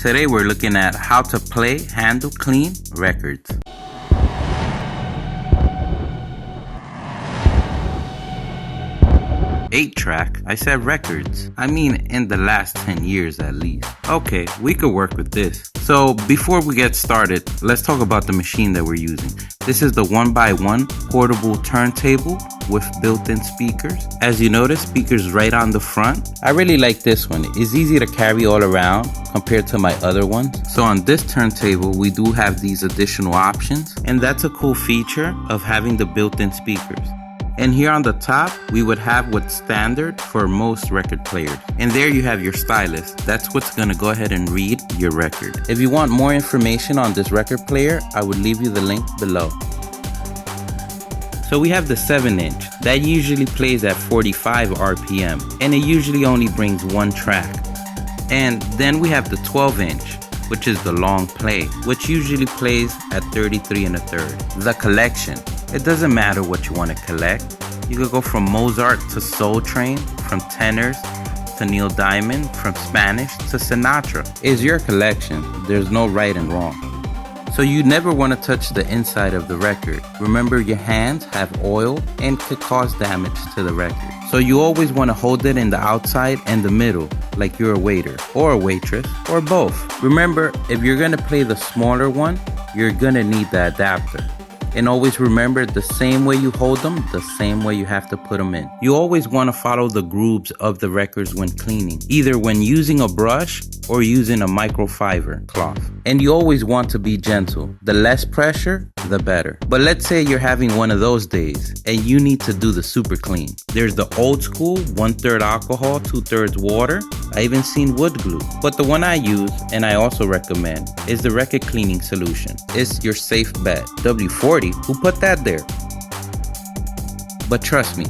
Today we're looking at how to play, handle, clean records. Eight-track? I said records. I mean in the last 10 years at least. Okay, we could work with this. So before we get started, let's talk about the machine that we're using. This is the 1x1 portable turntable with built-in speakers. As you notice, speakers right on the front. I really like this one. It's easy to carry all around compared to my other ones. So on this turntable, we do have these additional options, and that's a cool feature of having the built-in speakers. And here on the top, we would have what's standard for most record players. And there you have your stylus. That's what's gonna go ahead and read your record. If you want more information on this record player, I would leave you the link below. So we have the 7-inch. That usually plays at 45 RPM, and it usually only brings one track. And then we have the 12-inch, which is the long play, which usually plays at 33 1/3. The collection. It doesn't matter what you want to collect. You could go from Mozart to Soul Train, from tenors to Neil Diamond, from Spanish to Sinatra. It's your collection. There's no right and wrong. So you never want to touch the inside of the record. Remember, your hands have oil and could cause damage to the record. So you always want to hold it in the outside and the middle, like you're a waiter or a waitress or both. Remember, if you're going to play the smaller one, you're going to need the adapter. And always remember, the same way you hold them, the same way you have to put them in. You always want to follow the grooves of the records when cleaning, either when using a brush or using a microfiber cloth. And you always want to be gentle. The less pressure, the better. But let's say you're having one of those days and you need to do the super clean. There's the old school 1/3 alcohol, 2/3 water. I even seen wood glue. But the one I use, and I also recommend, is the record cleaning solution. It's your safe bet. W40, who put that there? But trust me,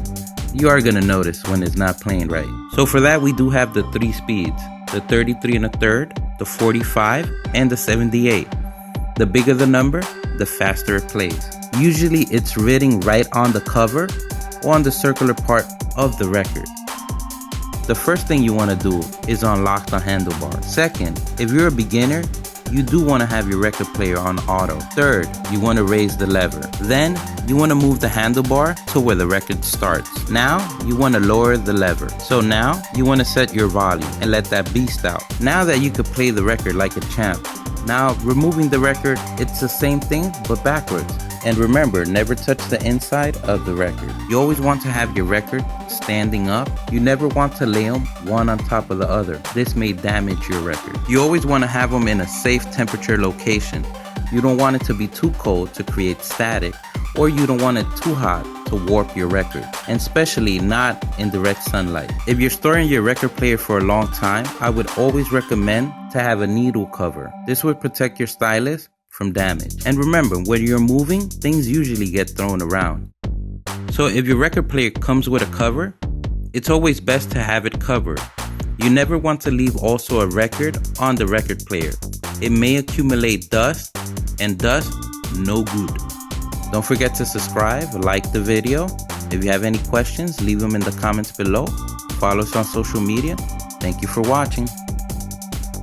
you are gonna notice when it's not playing right. So for that, we do have the 3 speeds, the 33 1/3, the 45, and the 78. The bigger the number, the faster it plays. Usually it's written right on the cover or on the circular part of the record. The first thing you want to do is unlock the handlebar. Second, if you're a beginner, you do want to have your record player on auto. Third, you want to raise the lever. Then, you want to move the handlebar to where the record starts. Now, you want to lower the lever. So now, you want to set your volume and let that beast out. Now that you could play the record like a champ. Now, removing the record, it's the same thing, but backwards. And remember, never touch the inside of the record. You always want to have your record standing up. You never want to lay them one on top of the other. This may damage your record. You always want to have them in a safe temperature location. You don't want it to be too cold to create static, or you don't want it too hot to warp your record, and especially not in direct sunlight. If you're storing your record player for a long time, I would always recommend to have a needle cover. This would protect your stylus from damage. And remember, when you're moving, things usually get thrown around. So if your record player comes with a cover, it's always best to have it covered. You never want to leave also a record on the record player. It may accumulate dust, and dust, no good. Don't forget to subscribe, like the video. If you have any questions, leave them in the comments below. Follow us on social media. Thank you for watching.